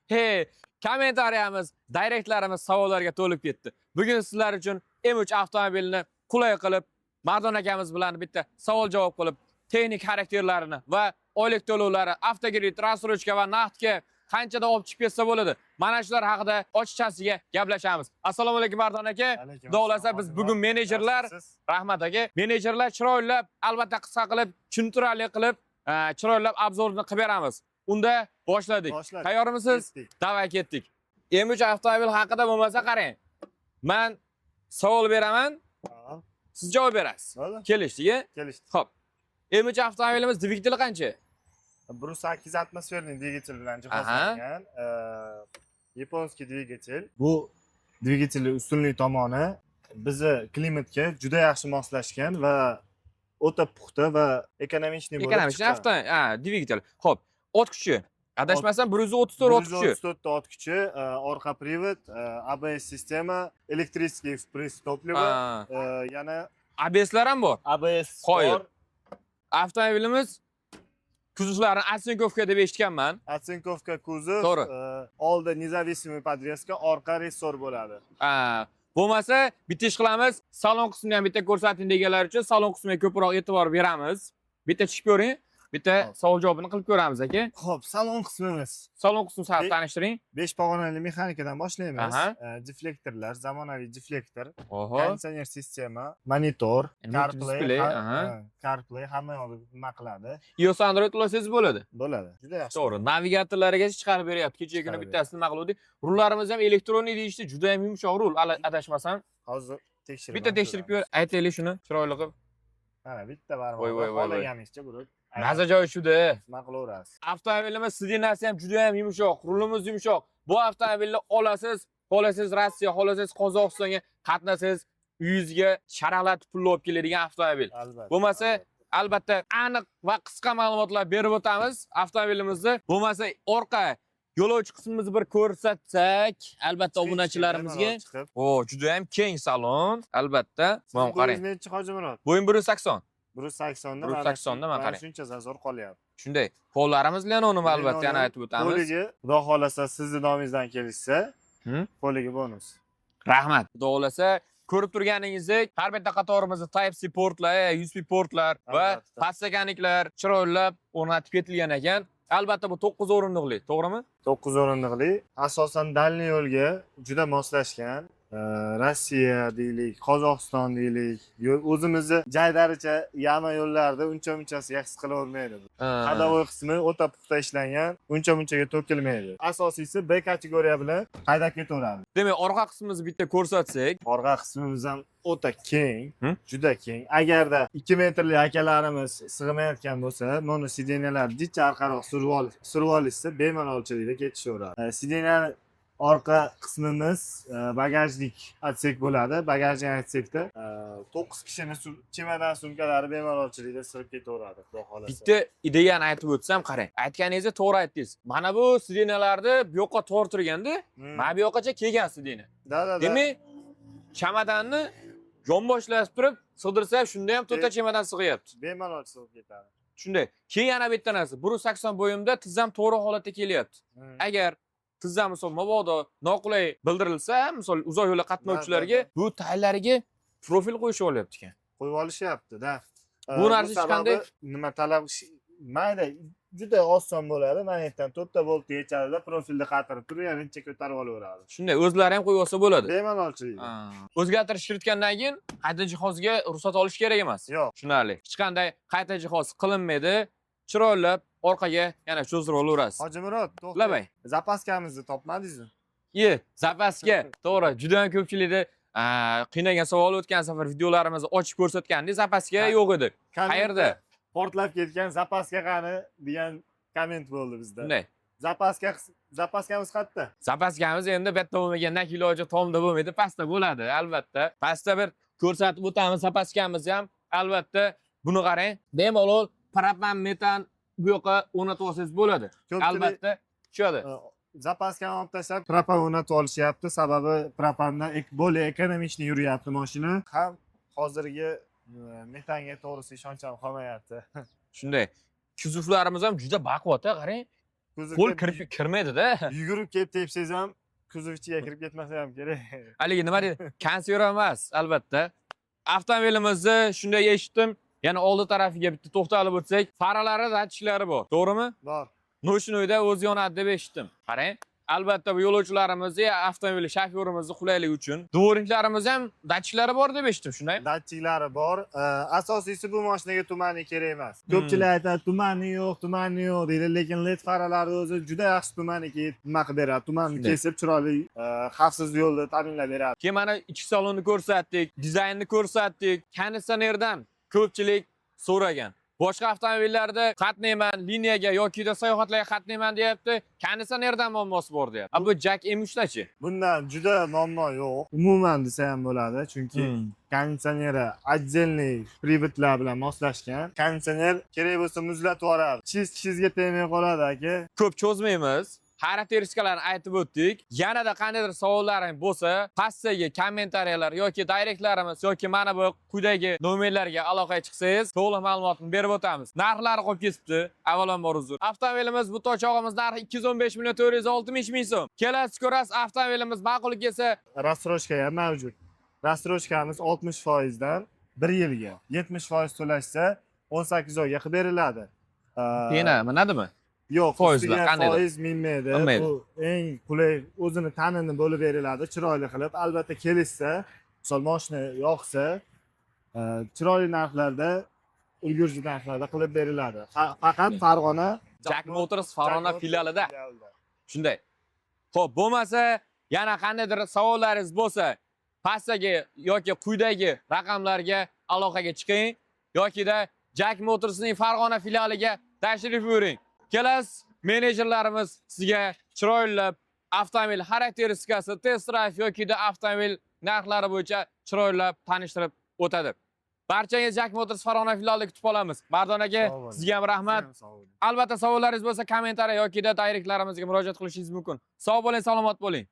Hey, kommentariyamiz, direktlarimiz savollarga to'lib ketdi. Bugun sizlar uchun M3 avtomobilini qulay qilib, Mardon akamiz bilan bitta savol-javob qilib, texnik xarakterlarini va oylik to'lovlari, avtokredit, rassrochka va naqdga qanchada olib chiqib ketsa bo'ladi. Mana shular haqida ochiqchasiga gaplashamiz. Assalomu alaykum Mardon aka. Xudo xolasa biz bugun menejerlar, rahmat aka, menejerlar chiroylab, albatta qisqa qilib, tushuntirarli qilib, chiroylab obzorni qilib beramiz. Unda boshladik. Tayyormisiz? Davay ketdik. M3 avtomobil haqida bo'lmasa qarang. Men savol beraman, siz javob berasiz. Kelishdik. Kelishdik. Xo'p. M3 avtomobilimiz dvigateli qancha? 1.8 atmosferli dvigatel bilan jihozlangan. Yaponskiy dvigatel. Bu dvigatelning ustunlik tomoni bizni klimatga juda yaxshi moslashgan va o'ta puxta va ekonomik bo'lib chiqqan. Dvigatel. Xo'p, o't kuchi. Adashmasam 134 o't kuchi. 134 ta o't kuchi, orqa привод, ABS sistema, elektriskiy впрыск топлива, yana ABSlar ham bor. ABS Qo'yib. Avtomobilimiz kuzovlarini Atsenkovka deb eshitganman. Atsenkovka kuzov, To'g'ri. oldi независимый podveska, orqa ressor bo'ladi. Bo'lmasa, bitta ish qilamiz. Salon qismini ham bitta ko'rsating deganlar uchun salon qismiga ko'proq e'tibor beramiz. Bitta chiqib ko'ring. Bitta savol-javobini qilib ko'ramiz aka. Xo'p, salon qismimiz. Salon qismini haqida tanishtiring. 5 pog'onali mexanikadan boshlaymiz. Deflektorlar, zamonaviy deflektor, konditsioner sistema, monitor, CarPlay hamma yoqda nima qiladi. iOS Android ulasangiz bo'ladi. Bo'ladi. Juda yaxshi. To'g'ri. Navigatorlariga chiqarib beryapti. Kecha kuni bittasini nima qiluvdik? Rullarimiz ham elektronik deyishdi, juda ham yumshoq rul, adashmasam. Hozir tekshirib. Bitta tekshirib ko'r, aytaylik shuni, chiroyli qilib. Mana bitta barmoq. Xohlaganingizcha bo'ladi. Maza joyi shuda. Nima qilaverasiz? Avtomobilimiz sidinasi ham juda ham yumshoq, rulimiz yumshoq. Bu avtomobilni olasiz, xohlasangiz Rossiya, xohlasangiz Qozog'istonga qatnasangiz, uyingizga sharaqlatib pul olib keladigan avtomobil. Bo'lmasa, albatta aniq va qisqa ma'lumotlar berib o'tamiz avtomobilimizni. Bo'lmasa, orqa yo'lovchi qismimizni bir ko'rsatsak, albatta obunachilarimizga. Juda ham keng salon, albatta. Mana qarang. Nechi Hojimurod? Bo'yim 180. 180 da 180 da mana qarang. Shuncha zazor qolyapti. Shunday. Pollarimiz Leno'ni albatta yana aytib o'tamiz. Poliga, xudo xolasa sizni nomingizdan kelishsa, poliga bonus. Rahmat. Xudo xolasa ko'rib turganingizdek, har bitta qatorimizda Type-C portlar, USB portlar va pastakaniklar chiroylab o'rnatib ketilgan ekan. Albatta bu 9 o'rindiqli, to'g'rimi? 9 o'rindiqli. Asosan dalniy yo'lga juda moslashgan. Rossiya deylik, Qozog'iston deylik, o'zimizni jaydaricha yama yo'llarda uncha-munchasiga his qila olmaydi. Hadavoy qismi o'ta puxta ishlangan, uncha-munchaga to'kilmaydi. Asosiysi B kategoriya bilan haydab ketaveradi. Demak, orqa qismimizni bitta ko'rsatsak, orqa qismimiz ham o'ta keng, juda keng. Agarda 2 metrli akalarimiz sig'mayotgan bo'lsa, mana sideniyalar jicha orqaroq surib olishsa, bemalol chiqib ketishaveradi. Sideniyalar orqa qismimiz bagajlik otsek bo'ladi. Bagajlik otsekda 9 kishining chemodan sumkalari bemalolchilikda sig'ib ketaveradi, xudo xolasa. Bitta ideyani aytib o'tsam, qarang. Aytganingizda to'g'ri aytdingiz. Mana bu sidenalarni bu yoqqa tortirganda, mana bu yoqqacha kelgan sidena. Demak, chamadonni yonboshlab turib, sig'dirsa, shunda ham to'rtta chemodan sig'yapti. Bemalol sig'ib ketadi. Shunday. Keyin yana bitta narsa, 180 bo'yimda tizzam to'g'ri holatda kelyapti. Agar tizzam misol mabodo noqulay bildirilsa, misol uzoq yo'lga qatnovchilarga bu taylariga profil qo'yishib olyapti ekan. Qo'yib olishyapti-da. Bu narsa qanday nima talab mayda juda oson bo'ladi. Mana yerdan 4 ta volt yechadida profilni qatirib turib, yarincha ko'tarib olaveradi. Shunday o'zlari ham qo'yib olsa bo'ladi. Bemalolchilik. O'zgartirish kiritgandan keyin qayta jihozga ruxsat olish kerak emas. Yo'q. Tushunarli. Hech qanday qayta jihoz qilinmaydi. Chiroylab orqaga yana cho'zdirib olaverasiz. Hojimurod, to'xtabay. Zapaskamizni topmadingizmi? Zapaska. To'g'ri, juda ham ko'pchilikda qiynagan savol o'tgan safar videolarimizni ochib ko'rsatgandik, zapaska yo'q edi. Qayerda? Portlab ketgan zapaska qani degan komment bo'ldi bizda. Shunday. Zapaskamiz qayerda? Zapaskamiz endi bitta bo'lmagandan iloji tomda bo'lmaydi, pastda bo'ladi, albatta. Pastda bir ko'rsatib o'tamiz zapaskamiz ham, albatta. Buni qarang, bemalol propan metan bu yoqqa o'rnatib olsangiz bo'ladi. Albatta, tushadi. Zapaskani olib tashlab, propan o'rnatib olishyapti, sababi propandan bo'lib ekonomikni yuryapti mashina. Ham hozirgi metanga to'g'risi ishonchim qolmayapti. Shunday. Kuzovlarimiz ham juda baquvvat, qarang. Qo'l kirmaydi-da. Yugurib kelib tepsangiz ham kuzov ichiga kirib ketmasa ham kerak. Haligi nima deydi? Konser emas, albatta. Avtomobilimizni shunday eshitdim, yana oldi tarafiga bitta to'xtalib o'tsak, faralari, datchiklari bor. To'g'rimi? Bor. Noshinoyda o'zi yonadi deb eshitdim. Qarang, albatta bu yo'lovchilarimiz va avtomobil shofyorimizni qulayligi uchun dvorniklarimiz ham datchiklari bor deb eshitdim, shunday. Datchiklari bor. Asosiysi bu mashinaga tumani kerak emas. Ko'pchilik aytadi, tumani yo'q deydi, lekin LED faralari o'zi juda yaxshi tumaniga nima qilib beradi. Tumanni kesib chiroyli, xavfsiz yo'lda ta'minlab beradi. Keyin mana ichki salonni ko'rsatdik, dizaynni ko'rsatdik. Konditsionerdan ko'pchilik so'ragan. Boshqa avtomobillarda qatnayman, liniyaga yoki sayohatlarga qatnayman deyapti, konditsionerdan muammosi bor deyapti. Bu Jack M3dachi? Bundan juda muammo yo'q. Umuman desa ham bo'ladi, chunki konditsioneri отдельный приводlar bilan moslashgan. Konditsioner kerak bo'lsa muzlatib yuboradi. Chizga tegmay qoladi aka. Ko'p cho'zmaymiz. Xarakteristikalarni aytib o'tdik. Yanada qandaydir savollaring bo'lsa, pastdagi kommentariyalar yoki direktlarimiz yoki mana bu quyidagi nomerlarga aloqaga chiqsangiz, to'liq ma'lumotni berib o'tamiz. Narxlari qo'yib ketibdi. Avvalambor uzr. Avtomobilimiz bu tochog'imiz narxi 215 million 460 ming so'm. Kelasiz ko'rasiz, avtomobilimiz ma'qul kelsa, Rassroshka ham mavjud. Rassroshkamiz 60% dan 1 yilga, 70% to'lashsa 18 oyga qilib beriladi. Yana nimadimi? Yo'q, Foizlar qanday? foiz minmaydi. Bu eng qulay o'zini ta'nini bo'lib beriladi, chiroyli qilib. Albatta kelishsa, misol mashina yoqsa, chiroyli narxlarda, ulgurji narxlarda qilib beriladi. Faqat Farg'ona Jack Motors Farg'ona filialida. Shunday. Xo'p, bo'lmasa, yana qandaydir savollaringiz bo'lsa, pastdagi yoki quyidagi raqamlarga aloqaga chiqing yoki-da Jack Motorsning Farg'ona filialiga tashrif buyuring. Kelasiz, menejerlarimiz sizga chiroylab avtomobil xarakteristikasi, test drive yoki-da avtomobil narxlari bo'yicha chiroylab tanishtirib o'tadi. Barchaga Jack Motors Farg'ona filialida kutib qolamiz. Mardon aka, sizga ham rahmat. Albatta savollaringiz bo'lsa, kommentariy yoki-da direktlarimizga murojaat qilishingiz mumkin. Sog' bo'ling, salomat bo'ling.